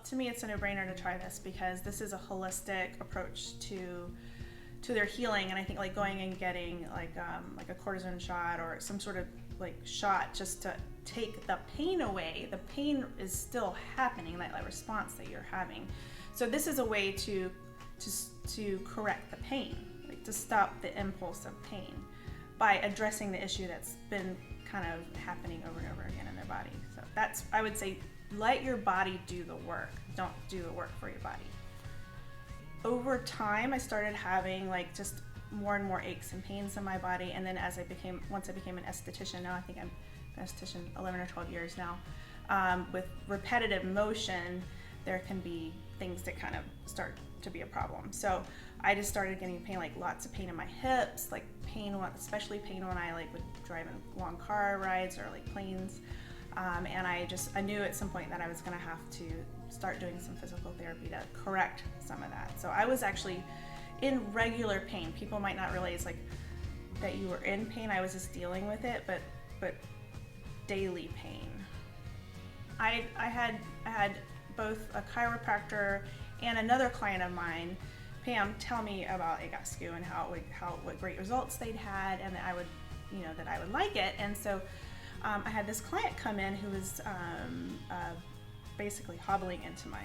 to me, it's a no-brainer to try this because this is a holistic approach to their healing. And I think like going and getting like a cortisone shot or some sort of like shot just to take the pain away. The pain is still happening, that response that you're having. So this is a way to correct the pain, like to stop the impulse of pain by addressing the issue that's been kind of happening over and over again in their body. So that's, I would say, let your body do the work. Don't do the work for your body. Over time, I started having like just more and more aches and pains in my body. And then once I became an esthetician, now I think I'm an esthetician 11 or 12 years now, with repetitive motion, there can be things that kind of start to be a problem. So I just started getting pain, like lots of pain in my hips, like especially pain when I like would drive in long car rides or like planes. And I knew at some point that I was gonna have to start doing some physical therapy to correct some of that. So I was actually in regular pain. People might not realize like that you were in pain. I was just dealing with it, but daily pain. I had both a chiropractor and another client of mine, Pam, tell me about Egoscue and what great results they'd had, and that I would like it. And so I had this client come in who was basically hobbling into my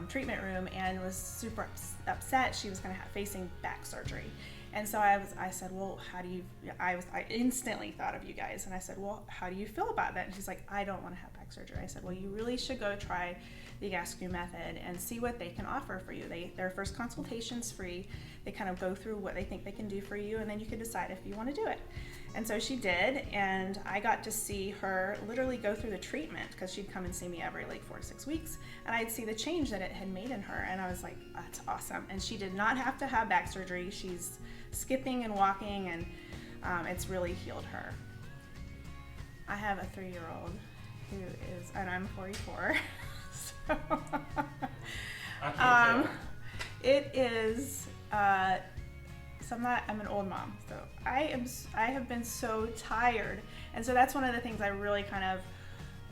treatment room and was super upset. She was going to facing back surgery. And so I said, well, I instantly thought of you guys. And I said, well, how do you feel about that? And she's like, I don't want to have back surgery. I said, well, you really should go try the Egoscue method and see what they can offer for you. Their first consultation's free. They kind of go through what they think they can do for you, and then you can decide if you want to do it. And so she did, and I got to see her literally go through the treatment, because she'd come and see me every like 4 to 6 weeks, and I'd see the change that it had made in her, and I was like, that's awesome. And she did not have to have back surgery. She's skipping and walking, and it's really healed her. I have a 3-year-old who is, and I'm 44. So, it is. So I'm an old mom, so I have been so tired, and so that's one of the things I really kind of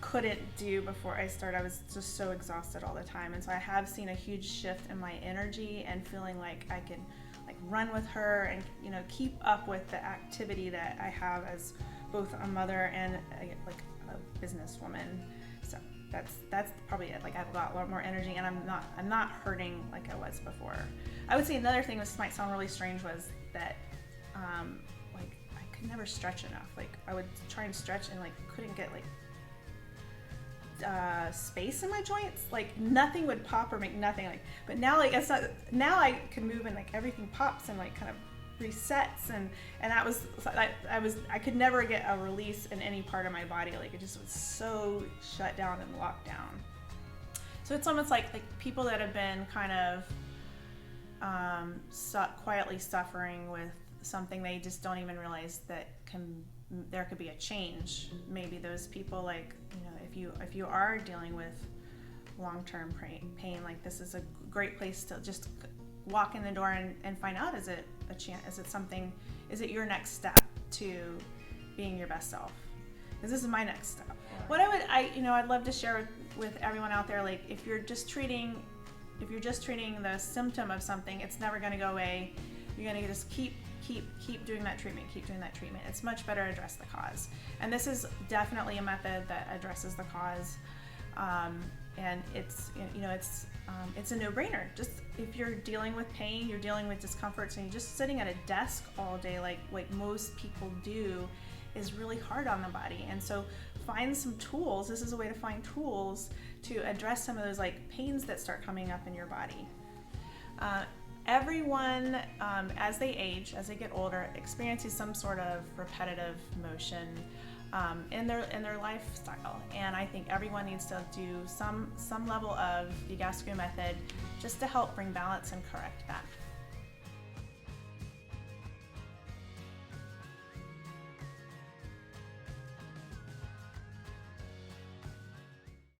couldn't do before I started. I was just so exhausted all the time, and so I have seen a huge shift in my energy and feeling like I can like run with her and keep up with the activity that I have as both a mother and like a businesswoman. So that's probably it. Like I have a lot more energy, and I'm not hurting like I was before. I would say another thing, this might sound really strange, was that like I could never stretch enough. Like I would try and stretch and like couldn't get like space in my joints. Like nothing would pop or make nothing. Like, but now like it's not. Now I can move and like everything pops and like kind of resets, and that was I could never get a release in any part of my body. Like it just was so shut down and locked down. So it's almost like people that have been kind of quietly suffering with something, they just don't even realize that there could be a change. Maybe those people, like if you are dealing with long-term pain, like this is a great place to just walk in the door and find out, is it a chance, is it your next step to being your best self? Because this is my next step. What I'd love to share with everyone out there, like if you're just treating the symptom of something, it's never going to go away. You're going to just keep doing that treatment, It's much better to address the cause. And this is definitely a method that addresses the cause. And it's a no-brainer. Just if you're dealing with pain, you're dealing with discomforts, and you're just sitting at a desk all day like most people do, is really hard on the body. And so find some tools. This is a way to find tools to address some of those like pains that start coming up in your body. Everyone, as they age, as they get older, experiences some sort of repetitive motion in their lifestyle, and I think everyone needs to do some level of the Egoscue method just to help bring balance and correct that.